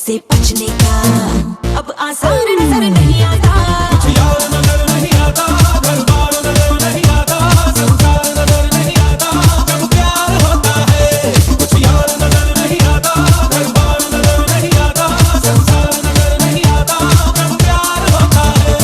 से बचने का अब आसान नजर नहीं आता। कुछ यार नजर नहीं आता, घर बार नजर नहीं आता, संसार नजर नहीं आता, जब प्यार होता है। कुछ यार नजर नहीं आता, घर बार नजर नहीं आता, संसार नजर नहीं आता, जब प्यार होता है।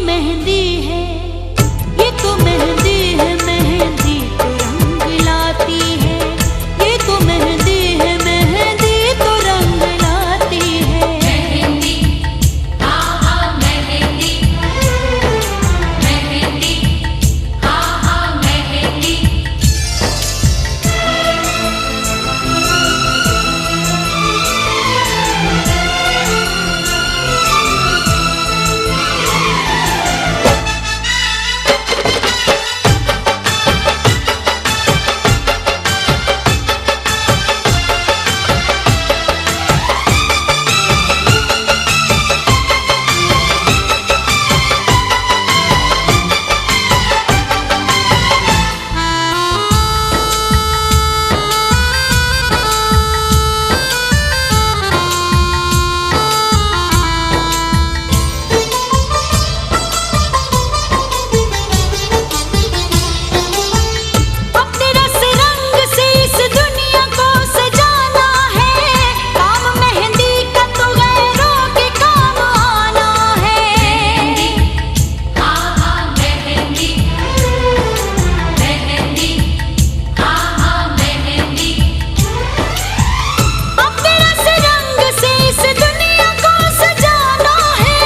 मेहंदी है, ये तो मेहंदी है, मेहंदी तो रंग लाती है। ये तो मेहंदी है, मेहंदी तो रंग लाती है। मेहंदी हाँ हाँ मेहंदी, मेहंदी हाँ हाँ मेहंदी। अपने रस रंग से इस दुनिया को सजाना है। काम मेहंदी का तो गैरों के काम आना है। हाँ हाँ मेहंदी, मेहंदी हाँ हाँ मेहंदी। अपने रस रंग से इस दुनिया को सजाना है।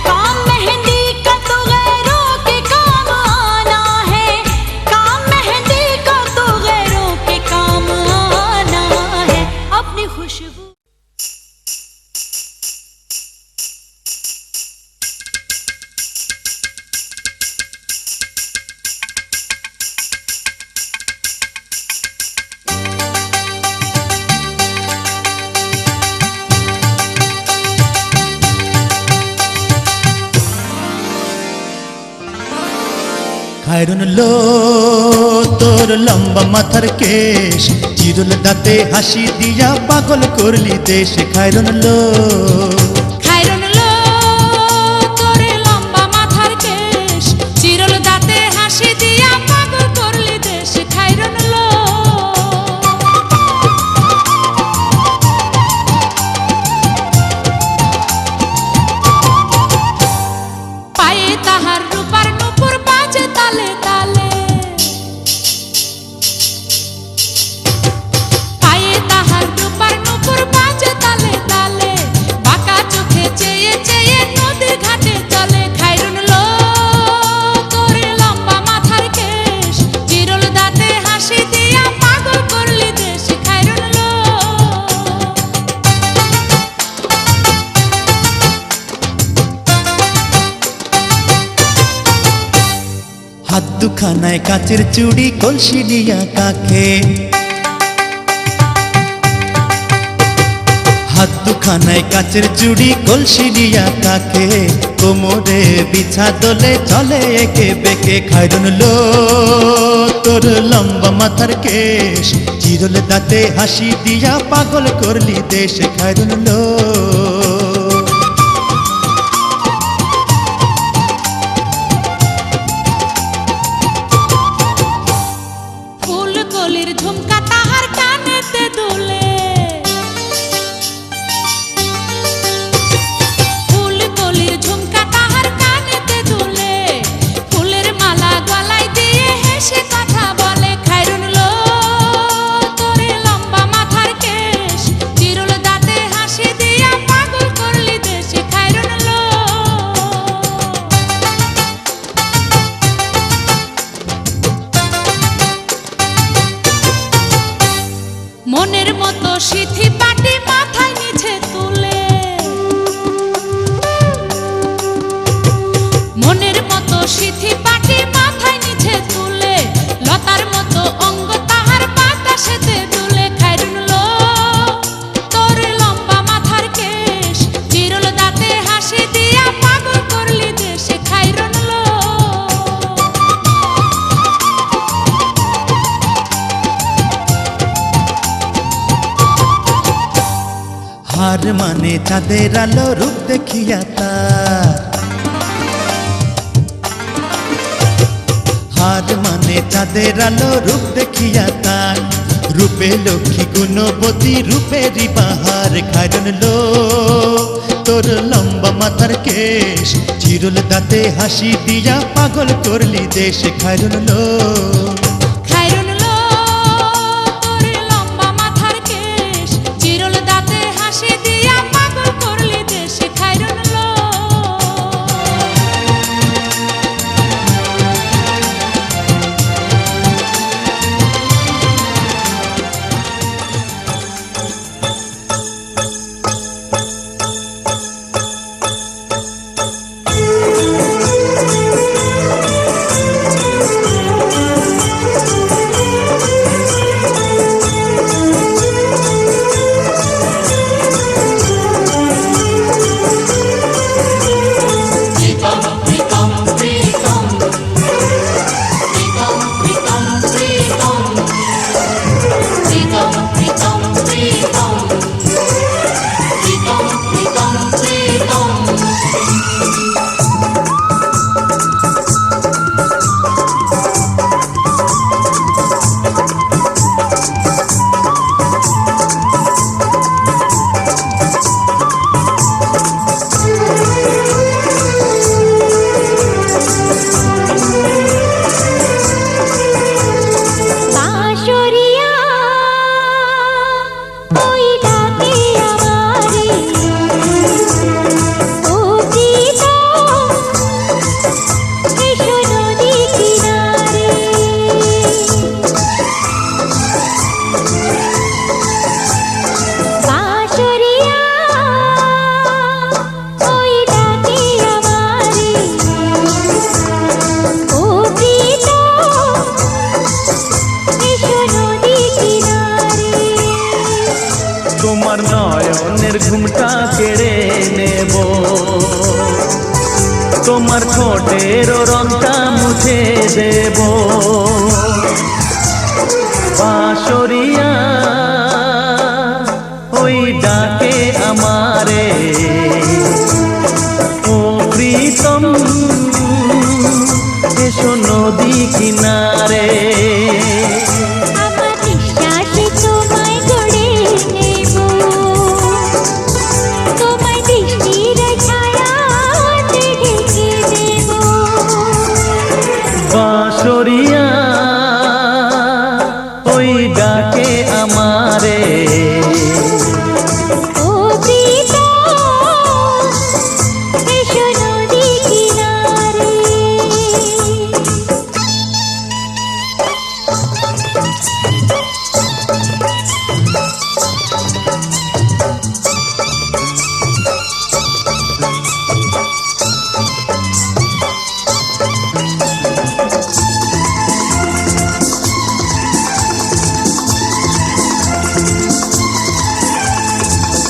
काम मेहंदी का तो गैरों के काम आना है। काम मेहंदी का तो गैरों के काम आना है। अपनी खुशबू খায়রুন লো তোর লম্বা মাথার কেশ, চিরুল দাঁতে হাসি দিয়া পাগল করলি দেশ। খায়রুন লো খায়রুন লো তোর লম্বা মাথার কেশ, চিরল দাঁতে হাসি দিয়া পাগল করলি দেশ। খায়রুন লো পায়ে তাহার রূপার নুপুর বাজে তালে তালে, পায়ে তাহার রূপার নুপুর বাজে তালে তালে। বাঁকা চোখে চেয়ে চেয়ে নদীর ঘাটে চলে। খায়রুন লো তোর লম্বা মাথার কেশ, চিরল দাঁতে হাসি দিয়া পাগল করলি দেশ। খায়রুন লো হাত দুখানায় কাচের চুড়ি, কলসি দিয়া কাখে। হাত দুখানায় কাচের চুড়ি, কলসি দিয়া কাখে। কোমরে বিছা দোলে চলে একে বেঁকে। খায়রুন লো তোর লম্বা মাথার কেশ, চিরল দাঁতে হাসি দিয়া পাগল করলি দেশ। খায়রুন লো ফুল কলির ঝুমকা তাহার কানেতে দুলে, ফুল কলির ঝুমকা তাহার কানেতে দুলে। ফুলের মালা গলায় দিয়ে হেসে কথা বলে। খায়রুন লো তোর লম্বা মাথার কেশ, চিরল দাঁতে হাসি দিয়া পাগল করলি দেশ। খায়রুন লো মনের মতো সিথি পাটি মাথায় নিচে তুলে, মনের মতো সিথি পাটি মাথায় নিচে তুলে। লতার মতো অঙ্গ তাহার বাতাসেতে দুলে। খায়রুন লো তোর লম্বা মাথার কেশ, চিরল দাঁতে হাসি দিয়া পাগল করলি দেশ। খায়রুন লো হার মানে চাঁদের আলো, রূপ দেখিয়া তার। হার মানে চাঁদের আলো, রূপ দেখিয়া তার। রূপে লক্ষ্মী গুণবতী, রূপেরই বাহার। খায়রুন লো তোর লম্বা মাথার কেশ, চিরল দাঁতে হাসি দিয়া পাগল করলি দেশ। খায়রুল লো খায়রুল লো তোর লম্বা মাথার কেশ, চিরল দাঁতে হাসি দিয়া পাগল করলি দেশ। খায়রুল লো বাঁশরিয়া ওই ডাকে আমারে, ও প্রিয়তম এসো নদী কিনারে। বাঁশরিয়া ওই ডাকে আমারে, ও প্রিয়তম এসো নদী কিনারে। তোমার নয়নের ঘুমটা কেড়ে নেব, তোমার ঠোঁটের রংটা মুছে দেব। বাঁশরিয়া ওই ডাকে আমারে, ও প্রীতম এসো নদী কিনারে। আমার নিঃশ্বাসে তোমায় গড়ে নেব, তোমায় দৃষ্টির ছায়াতে ঢেকে দেব। বাঁশরিয়া ওই ডাকে আমারে, ও প্রিয়তম এসো নদী কিনারে।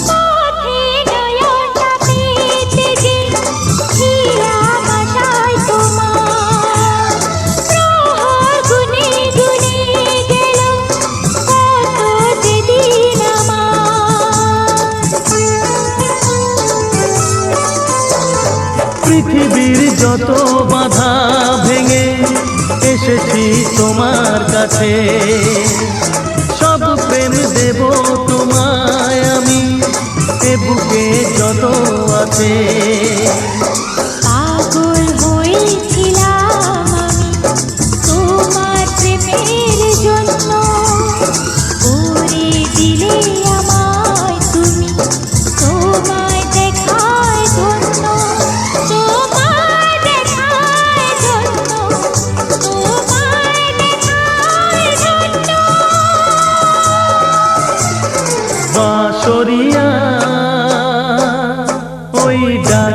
পথে নয়নটা পেতে যে ছিলাম আশায় তোমার, প্রহর গুনে গুনে গেল কত যে দিন আমার। পৃথিবীর যত বাধা ভেঙে এসেছি তোমার কাছে, সব প্রেম দেব তোমায় আমি, এ বুকে যত আছে। পাগল হয়েছিলাম আমি তোমার প্রেমের জন্য, করে দিলে আমায় তুমি তোমায় দেখায় ধন্য, তোমায় দেখায় ধন্য, তোমায় দেখায় ধন্য। বাঁশরিয়া ওই ডাকে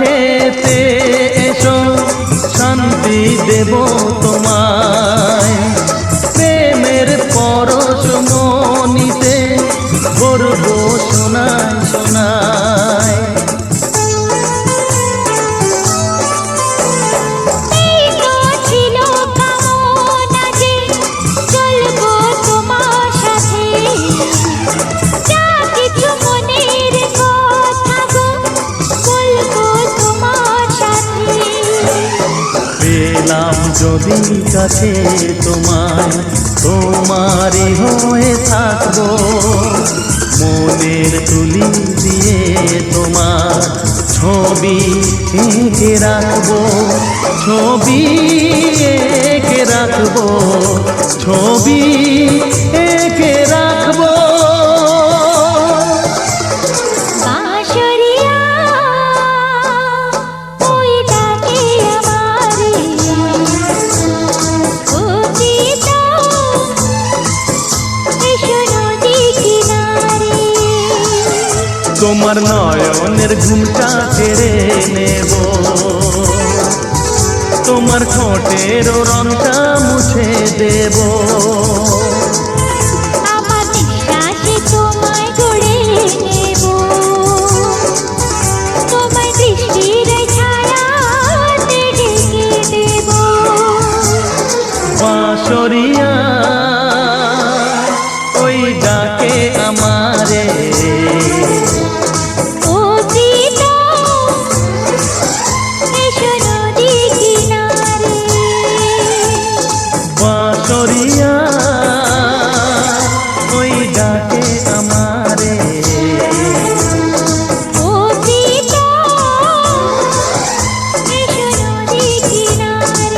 কাছেতে এসো, শান্তি দেব তোমায়। প্রেমের পরশ মনিতে ভরবো সোনায় সোনায়। এই তো ছিল কামনা যে চলবো তোমার সাথে, যা কিছু মনের কথা গো বলবো তোমার সাথে। পেলাম যদি কাছে তোমায়, তোমারই হয়ে থাকবো। মনের তুলি দিয়ে তোমার ছবি এঁকে রাখবো, ছবি এঁকে রাখবো, ছবি এঁকে রাখবো। বাঁশরিয়া ওই ডাকে আমারে, ও চিতা এসো নদী কিনারে। তোমার নয়নের ঘুমটা কেড়ে নেব, তোমার ঠোঁটের রংটা মুছে দেব। আমার নিঃশ্বাসে তোমায় গড়ে নেব, তোমায় দৃষ্টির ছায়াতে ঢেকে দেব। বাঁশরিয়া ওই ডাকে আমারে, ও চিতা এসো নদী কিনারে। বাঁশরিয়া ওই ডাকে আমারে। ও চিতা এসো নদী কিনারে।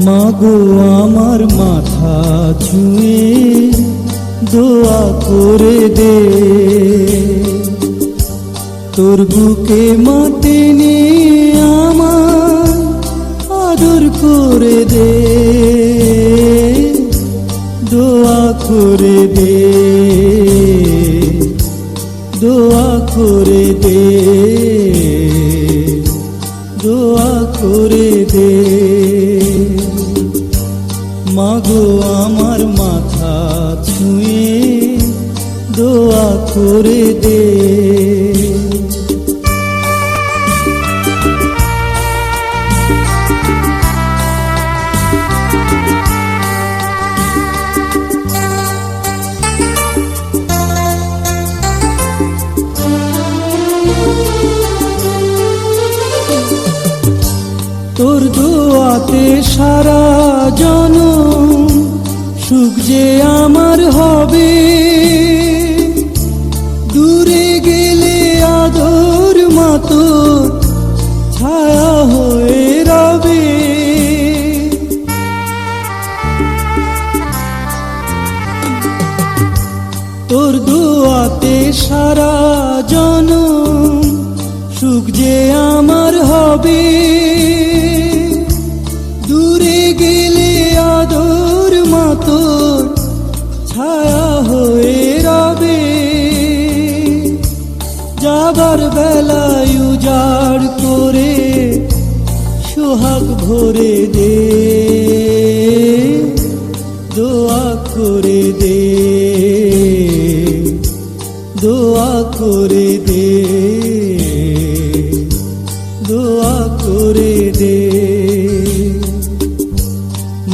মাগো আমার মাথা ছুঁয়ে দোয়া করে দে, তোর বুকে মাটি নিয়ে আমার আদর করে দে, দোয়া করে দে, দোয়া করে দে, দোয়া করে দে। মাগো আমার মাথা ছুঁয়ে দোয়া করে দে। তোর দোয়াতে সারা জনম সুখ যে আমার হবে, দূরে গেলে আদর মাতো ছায়া হয়ে রবে। তোর দোয়াতে সারা জনম সুখ যে আমার হবে, দূরে গেলে আদর মাতোর ছায়া হয়ে রবে। যাবার বেলায় উজাড় করে সোহাগ ভরে দে, দোয়া করে দে, দোয়া করে দে, দোয়া করে দে।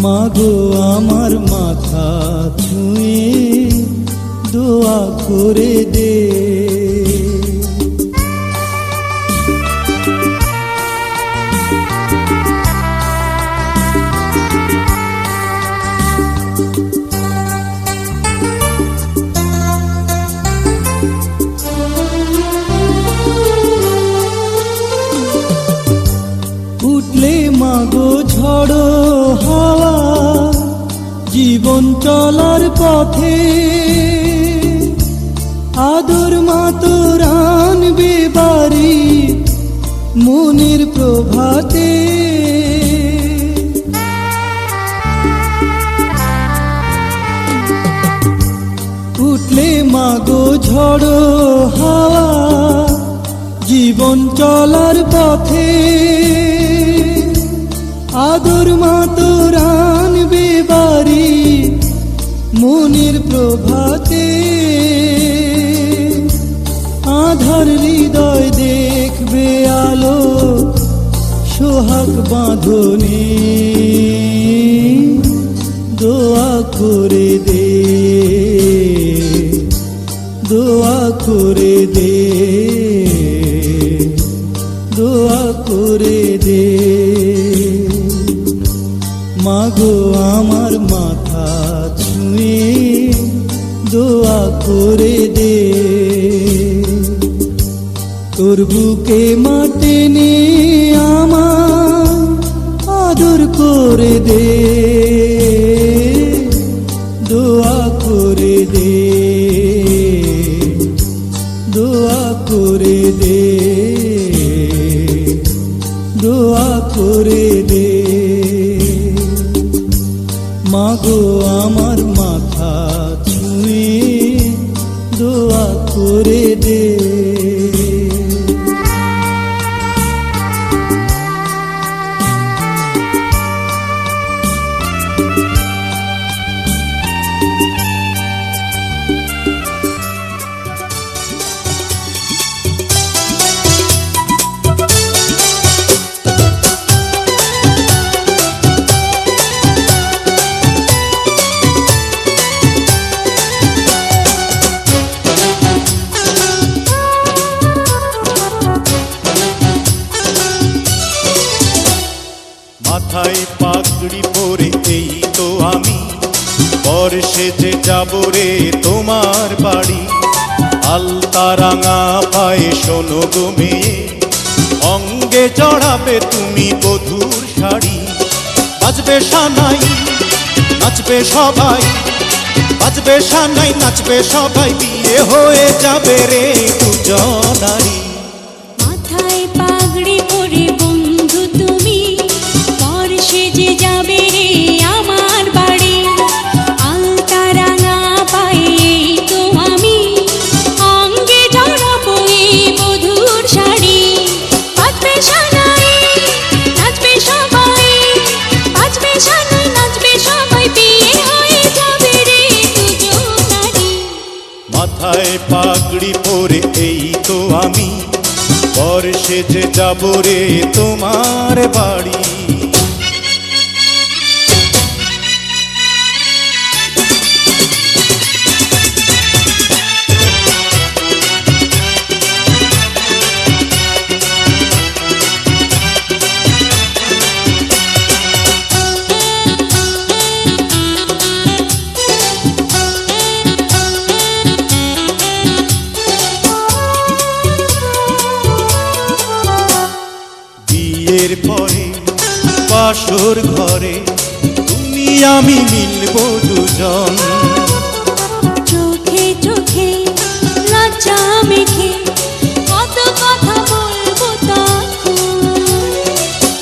মাগো আমার মাথা ছুঁয়ে দোয়া করে দে। মাগো ঝড়ো হাওয়া জীবন চলার পথে আদর মাতোর আনবে বাড়ি মনের প্রভাতে উঠলে মাগো ঝড়ো হাওয়া জীবন চলার পথে আদর মাতোর আনবে বাড়ি মনের প্রভাতে আধার হৃদয় দেখবে আলো সোহাগ বাঁধনে দোয়া করে দে দোয়া করে দে দোয়া করে দে মাগো আমার মাথা ছুঁয়ে দোয়া করে দে তোর বুকে মাটি নে আমার আদর করে দে দোয়া করে দে দোয়া করে দে দোয়া করে দে মাগো আমার মাথা ছুঁয়ে দোয়া করে দে মাথায় পাগড়ি পরে এই তো আমি বর্ষে যে যাব রে তোমার বাড়ি আলতা রাঙা পায়ে শোনো গো মেয়ে অঙ্গে জড়াবে তুমি বধূর শাড়ি বাজবে সানাই নাচবে সবাই বাজবে সানাই নাচবে সবাই বিয়ে হয়ে যাবে রে দুজনারি মাথায় পাগড়ি পরে বন্ধু তুমি বর্ষে যে যাবে রে আমার বাড়ি আলতা রাঙা পায়ে তো আমি অঙ্গে জড়াবো এই মধুর শাড়ি বাজবে সানাই নাচবে সবাই বাজবে সানাই নাচবে সবাই বিয়ে হয়ে যাবে রে দুজনারি মাথায় পাগড়ি পরে এই তো আমি বর্ষে যে যাব রে তোমার বাড়ি বিয়ের পরে বাসর ঘরে তুমি আমি মিলবো দুজন চোখে চোখে লজ্জা মেখে কত কথা বলবো তখন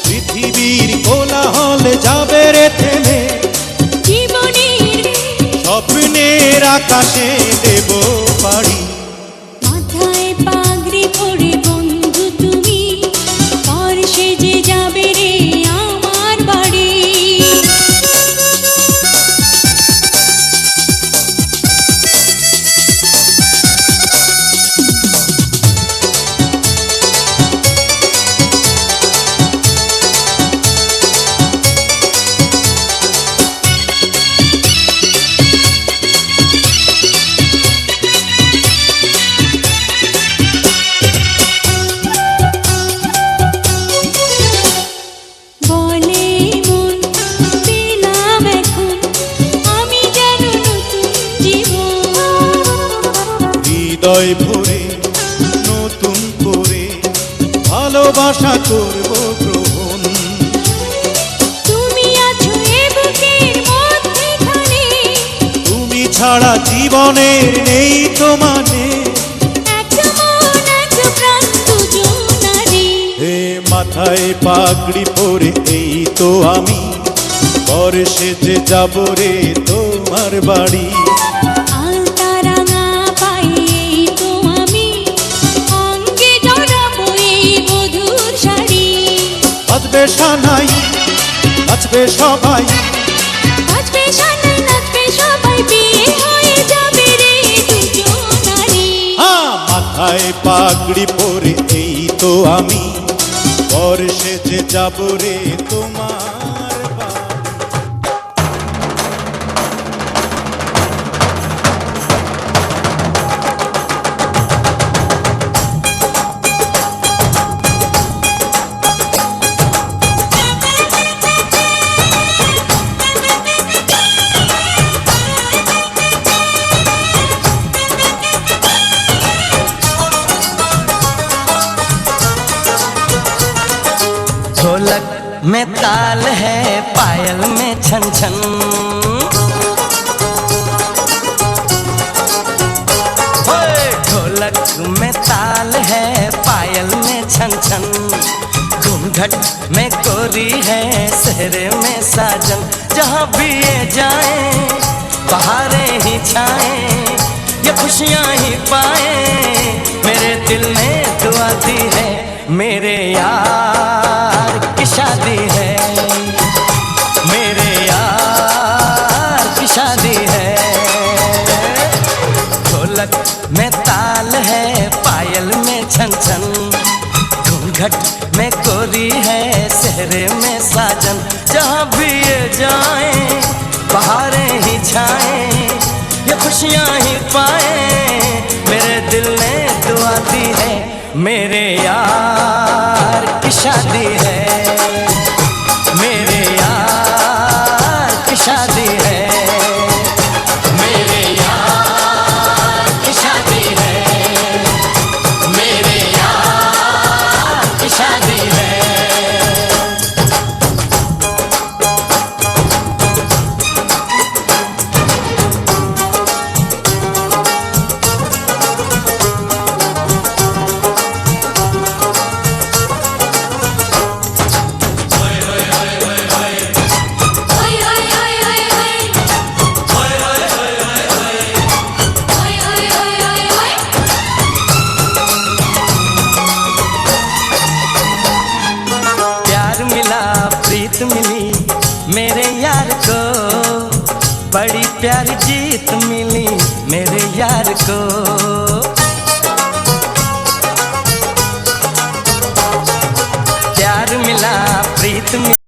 পৃথিবীর কোলাহলে যাবে রে থেমে জীবনের স্বপ্নের আকাশে দেব পাড়ি মাথায় পাগড়ি পরে বন্ধু তুমি বর্ষে যে যাবে রে আমার বাড়ি হৃদয় ভরে নতুন করে ভালোবাসা করব গ্রহণ ছাড়া জীবনের নেই তো মানে। এক মন এক প্রাণ দুজনারি। হে মাথায় পাগড়ি পরে এই তো আমি, বর সেজে যাব রে তোমার বাড়ি। আলতা রাঙা পাই এই তো আমি, অঙ্গে জড়াবো এই বধূর শাড়ি। বাজবে সানাই নাচবে সবাই, বাজবে সানাই নাচবে সবাই, বিয়ে হয়ে যাবে রে দুজনারি। মাথায় পাগড়ি পরে এই তো আমি, বর সেজে যাব রে তোমার বাড়ি। ढोलक में ताल है, पायल में छन छन। ओए ढोलक में ताल है, पायल में छन छन। घूंघट में कोरी है, सेहरे में साजन। जहाँ भी ये जाए बहारें ही छाए, ये खुशियाँ ही पाए। मेरे दिल ने दुआ दी है, मेरे यार की शादी है, मेरे यार की शादी है। ढोलक में ताल है, पायल में छन छन। घूंघट में कोरी है, सेहरे में साजन। जहाँ भी ये जाए बहारें ही छाए, ये खुशियाँ ही पाए। मेरे दिल ने दुआ दी है, मेरे यार की शादी है, मेरे यार की शादी है, मेरे यार की शादी है, मेरे यार की शादी है। प्रीत मिली मेरे यार को, बड़ी प्यारी जीत मिली मेरे यार को।